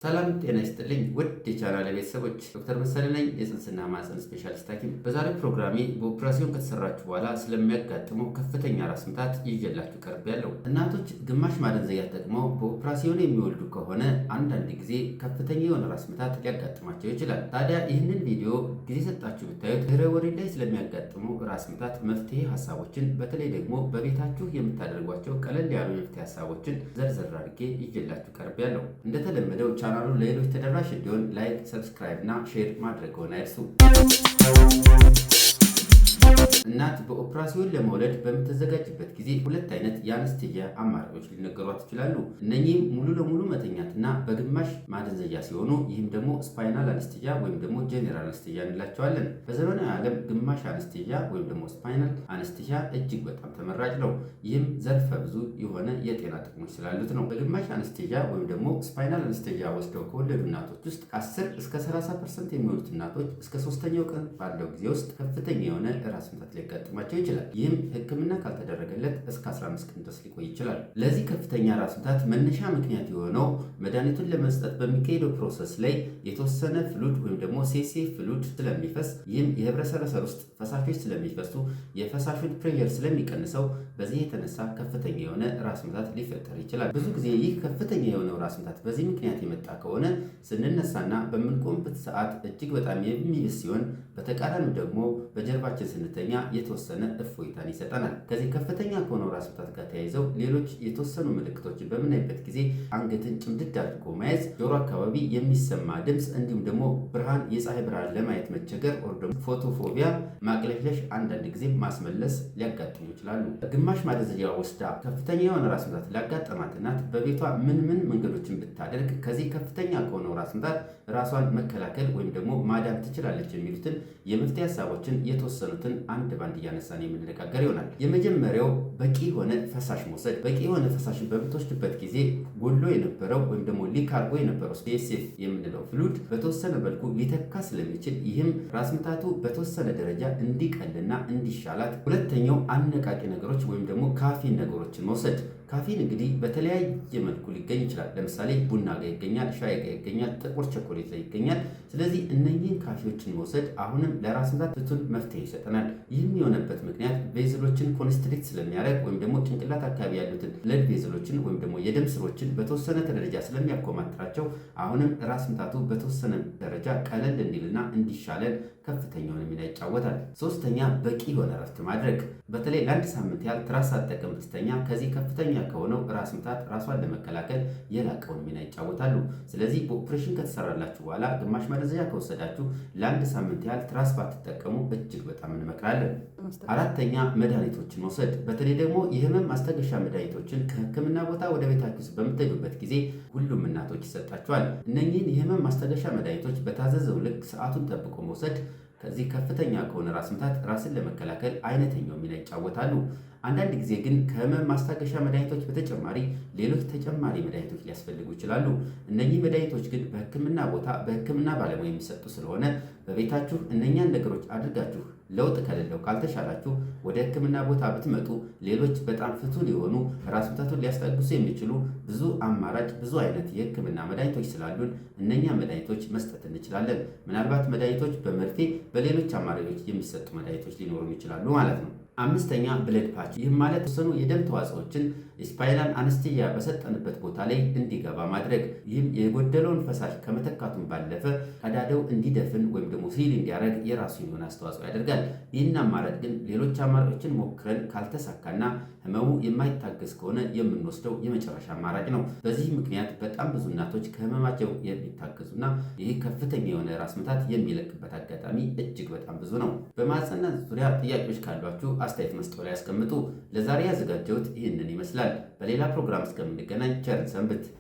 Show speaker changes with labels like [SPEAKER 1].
[SPEAKER 1] ሰላም ጤና ይስጥልኝ ውድ የቻናሌ ቤተሰቦች፣ ዶክተር መሰለ ነኝ የጽንስና ማህፀን ስፔሻሊስት ሐኪም። በዛሬው ፕሮግራሜ በኦፕራሲዮን ከተሰራችሁ በኋላ ስለሚያጋጥመው ከፍተኛ ራስ ምታት ይዤላችሁ ቀርቤያለሁ። እናቶች ግማሽ ማደንዘያ ተጠቅመው በኦፕራሲዮን የሚወልዱ ከሆነ አንዳንድ ጊዜ ከፍተኛ የሆነ ራስ ምታት ሊያጋጥማቸው ይችላል። ታዲያ ይህንን ቪዲዮ ጊዜ ሰጣችሁ ብታዩት ድህረ ወሊድ ላይ ስለሚያጋጥሙ ራስ ምታት መፍትሄ ሀሳቦችን፣ በተለይ ደግሞ በቤታችሁ የምታደርጓቸው ቀለል ያሉ የመፍትሄ ሀሳቦችን ዘርዘር አድርጌ ይዤላችሁ ቀርቤያለሁ። እንደተለመደው ቻናሉን ለሌሎች ተደራሽ እንዲሆን ላይክ፣ ሰብስክራይብ እና ሼር ማድረግዎን አይርሱ። እናት በኦፕራሲዮን ለመውለድ በምትዘጋጅበት ጊዜ ሁለት አይነት የአነስቴዥያ አማራጮች ሊነገሯት ይችላሉ። እነኚህም ሙሉ ለሙሉ መተኛትና በግማሽ ማደንዘያ ሲሆኑ ይህም ደግሞ ስፓይናል አነስቴዥያ ወይም ደግሞ ጄኔራል አነስቴዥያ እንላቸዋለን። በዘመናዊ ዓለም ግማሽ አነስቴዥያ ወይም ደግሞ ስፓይናል አነስቴዥያ እጅግ በጣም ተመራጭ ነው። ይህም ዘርፈ ብዙ የሆነ የጤና ጥቅሞች ስላሉት ነው። በግማሽ አነስቴዥያ ወይም ደግሞ ስፓይናል አነስቴዥያ ወስደው ከወለዱ እናቶች ውስጥ 10 እስከ 30% የሚሆኑት እናቶች እስከ 3ኛው ቀን ባለው ጊዜ ውስጥ ከፍተኛ የሆነ ራስ ምታት ሊያጋጥማቸው ይችላል። ይህም ሕክምና ካልተደረገለት እስከ 15 ቀን ድረስ ሊቆይ ይችላል። ለዚህ ከፍተኛ ራስ ምታት መነሻ ምክንያት የሆነው መድኃኒቱን ለመስጠት በሚካሄደው ፕሮሰስ ላይ የተወሰነ ፍሉድ ወይም ደግሞ ሴሴ ፍሉድ ስለሚፈስ፣ ይህም የህብረ ሰረሰር ውስጥ ፈሳሾች ስለሚፈሱ የፈሳሹን ፕሬሸር ስለሚቀንሰው በዚህ የተነሳ ከፍተኛ የሆነ ራስ ምታት ሊፈጠር ይችላል። ብዙ ጊዜ ይህ ከፍተኛ የሆነው ራስ ምታት በዚህ ምክንያት የመጣ ከሆነ ስንነሳና በምንቆምበት ሰዓት እጅግ በጣም የሚብስ ሲሆን፣ በተቃራኒው ደግሞ በጀርባችን ስንተኛ የተወሰነ እፎይታን ይሰጠናል። ከዚህ ከፍተኛ ከሆነው ራስ ምታት ጋር ተያይዘው ሌሎች የተወሰኑ ምልክቶችን በምናይበት ጊዜ አንገትን ጭምድድ አድርጎ መያዝ፣ ጆሮ አካባቢ የሚሰማ ድምፅ፣ እንዲሁም ደግሞ ብርሃን፣ የፀሐይ ብርሃን ለማየት መቸገር ወር ደግሞ ፎቶፎቢያ፣ ማቅለሽለሽ፣ አንዳንድ ጊዜ ማስመለስ ሊያጋጥሙ ይችላሉ። ግማሽ ማደንዘያ ወስዳ ከፍተኛ የሆነ ራስ ምታት ላጋጠማት እናት በቤቷ ምን መንገዶችን ብታደርግ ከዚህ ከፍተኛ ከሆነው ራስ ምታት ራሷን መከላከል ወይም ደግሞ ማዳን ትችላለች የሚሉትን የመፍትሄ ሀሳቦችን የተወሰኑትን አንድ ባንድ እያነሳን የምንነጋገር ይሆናል። የመጀመሪያው በቂ የሆነ ፈሳሽ መውሰድ። በቂ የሆነ ፈሳሽ በምትወስድበት ጊዜ ጎሎ የነበረው ወይም ደግሞ ሊክ አድርጎ የነበረው ሴፍ የምንለው ፍሉድ በተወሰነ መልኩ ሊተካ ስለሚችል ይህም ራስ ምታቱ በተወሰነ ደረጃ እንዲቀልና እንዲሻላት። ሁለተኛው አነቃቂ ነገሮች ወይም ደግሞ ካፊን ነገሮችን መውሰድ። ካፊን እንግዲህ በተለያየ መልኩ ሊገኝ ይችላል። ለምሳሌ ቡና ጋር ይገኛል፣ ሻይ ጋር ይገኛል፣ ጥቁር ቸኮሌት ላይ ይገኛል። ስለዚህ እነኚህን ካፊዎችን መውሰድ አሁንም ለራስ ምታት ፍቱን መፍትሄ ይሰጠናል። ይህም የሆነበት ምክንያት ቬዝሎችን ኮንስትሪክት ስለሚያደርግ ወይም ደግሞ ጭንቅላት አካባቢ ያሉትን ብለድ ቬዝሎችን ወይም ደግሞ የደም ስሮችን በተወሰነ ደረጃ ስለሚያኮማትራቸው አሁንም ራስ ምታቱ በተወሰነ ደረጃ ቀለል እንዲልና እንዲሻለን ከፍተኛውን ሚና ይጫወታል። ሶስተኛ በቂ የሆነ እረፍት ማድረግ። በተለይ ለአንድ ሳምንት ያህል ትራስ ሳትጠቀም ብትተኛ ከዚህ ከፍተኛ ከሆነው ራስ ምታት ራሷን ለመከላከል የላቀውን ሚና ይጫወታሉ። ስለዚህ በኦፕሬሽን ከተሰራላችሁ በኋላ ግማሽ ማደንዘያ ከወሰዳችሁ ለአንድ ሳምንት ያህል ትራስ ባትጠቀሙ እጅግ በጣም እንመክራለን። አራተኛ መድኃኒቶችን መውሰድ። በተለይ ደግሞ የህመም ማስታገሻ መድኃኒቶችን ከህክምና ቦታ ወደ ቤታችሁ በምትሄዱበት ጊዜ ሁሉም እናቶች ይሰጣቸዋል። እነኚህን የህመም ማስታገሻ መድኃኒቶች በታዘዘው ልክ ሰዓቱን ጠብቆ መውሰድ ከዚህ ከፍተኛ ከሆነ ራስ ምታት ራስን ለመከላከል አይነተኛው ሚና ይጫወታሉ። አንዳንድ ጊዜ ግን ከህመም ማስታገሻ መድኃኒቶች በተጨማሪ ሌሎች ተጨማሪ መድኃኒቶች ሊያስፈልጉ ይችላሉ። እነኚህ መድኃኒቶች ግን በህክምና ቦታ በህክምና ባለሙያ የሚሰጡ ስለሆነ በቤታችሁ እነኛን ነገሮች አድርጋችሁ ለውጥ ከሌለው ካልተሻላችሁ ወደ ህክምና ቦታ ብትመጡ ሌሎች በጣም ፍቱን የሆኑ ራስ ምታቱን ሊያስታግሱ የሚችሉ ብዙ አማራጭ ብዙ አይነት የህክምና መድኃኒቶች ስላሉን እነኛ መድኃኒቶች መስጠት እንችላለን። ምናልባት መድኃኒቶች በመርፌ በሌሎች አማራጮች የሚሰጡ መድኃኒቶች ሊኖሩ ይችላሉ ማለት ነው። አምስተኛ ብለድ ፓች። ይህም ማለት የተወሰኑ የደም ተዋጽኦችን ስፓይናል አነስቴዥያ በሰጠንበት ቦታ ላይ እንዲገባ ማድረግ። ይህም የጎደለውን ፈሳሽ ከመተካቱን ባለፈ ቀዳዳው እንዲደፍን ወይም ደግሞ ሲል እንዲያደርግ የራሱ የሆነ አስተዋጽኦ ያደርጋል። ይህን አማራጭ ግን ሌሎች አማራጮችን ሞክረን ካልተሳካና ህመሙ የማይታገስ ከሆነ የምንወስደው የመጨረሻ አማራጭ ነው። በዚህ ምክንያት በጣም ብዙ እናቶች ከህመማቸው የሚታገዙና ይህ ከፍተኛ የሆነ ራስ ምታት የሚለቅበት አጋጣሚ እጅግ በጣም ብዙ ነው። በማህፀንና ዙሪያ ጥያቄዎች ካሏችሁ አስተያየት መስጠው ላይ ያስቀምጡ። ለዛሬ ያዘጋጀሁት ይህንን ይመስላል። በሌላ ፕሮግራም እስከምንገናኝ ቸር ሰንብት።